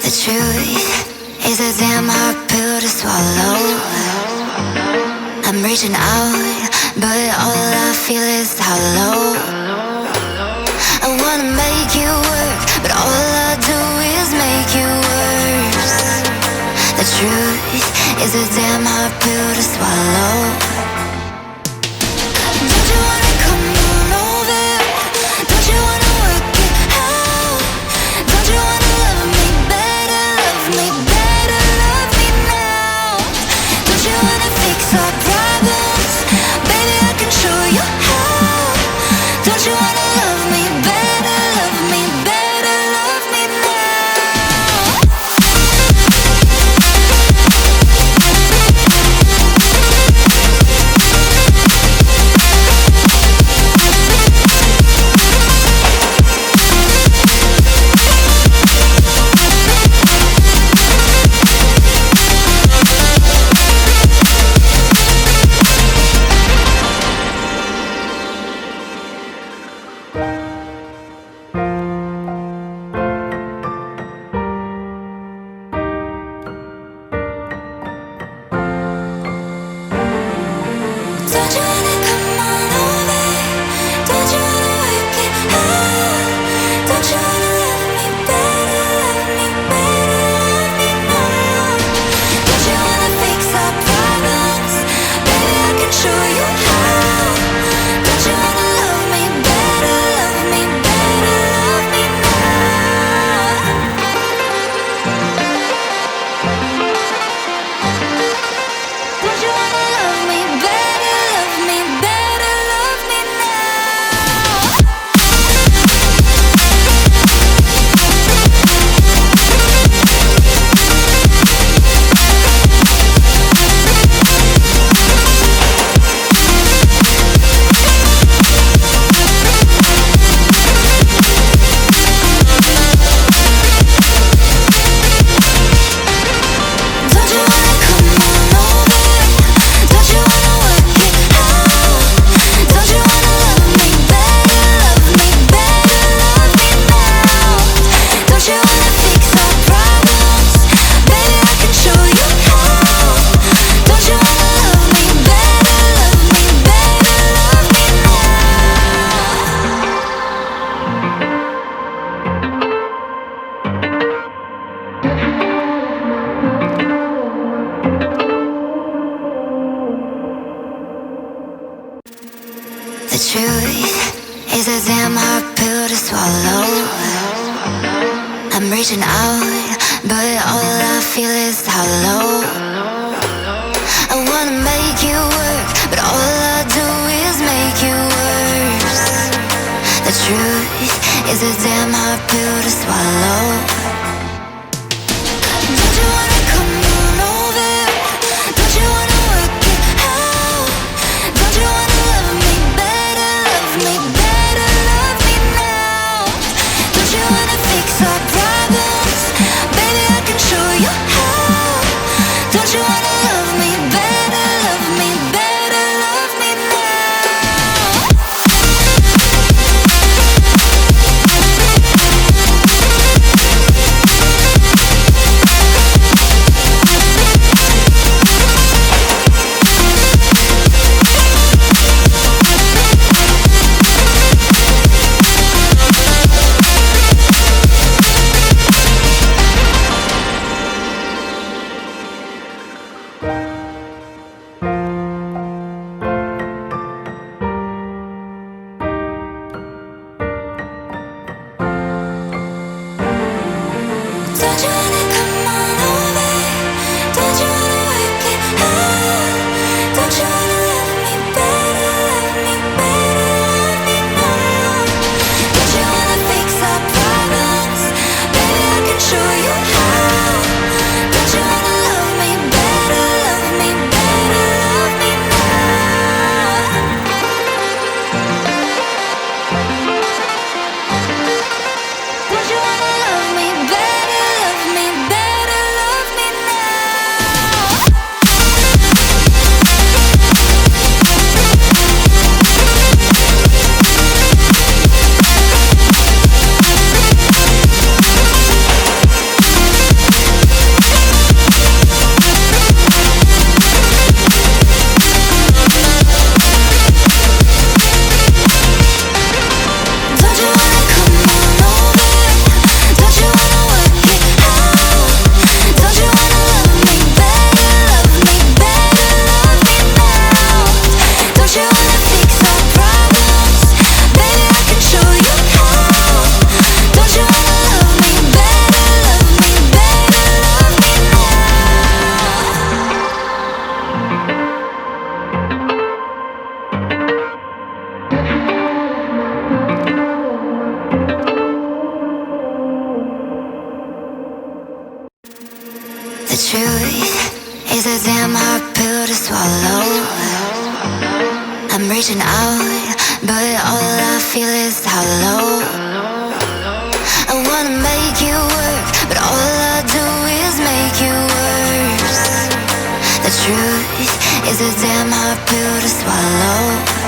The truth is a damn hard pill to swallow. I'm reaching out, but all I feel is hollow. I wanna make you work, but all I do is make you worse. The truth is a damn hard pill to swallow. Don't you wanna come on over? Don't you wanna work it out? Don't you wanna love me better, love me better, love me now? Don't you wanna fix our problems? Baby, I can show you how. Don't you wanna love me better, love me better, love me now? Don't you wanna come on over? Don't you wanna work it out? Don't you wanna love me better, love me better, love me now? Don't you wanna fix our problems? Baby, I can show you how. Don't you wanna love me better, love me better, love me now? Don't you wanna love me better, love me better, love me now? Don't you wanna come on over? Don't you wanna work it out? Don't you wanna love me better, love me better, love me now? Don't you wanna fix our problems? Baby, I can show you how. Don't you wanna love me better, love me better, love me The truth is a damn hard pill to swallow. I'm reaching out, but all I feel is hollow. I wanna make you work, but all I do is make you worse. The truth is a damn hard pill to swallow. Don't you wanna come on over? Don't you wanna work it out? Don't you wanna love me better, love me better, love me now? Don't you wanna fix our problems? Baby, I can show you how. Don't you wanna love me better, love me better, love me now? Don't you wanna come on over? Don't you wanna work it out? Don't you wanna love me better, love me better, love me now? Don't you wanna fix our problems? Baby, I can show you how. Don't you wanna love me better, love me better, love me now? Don't you wanna love me better, love The truth is a damn hard pill to swallow. I'm reaching out, but all I feel is hollow. I wanna make you work, but all I do is make you worse. The truth is a damn hard pill to swallow.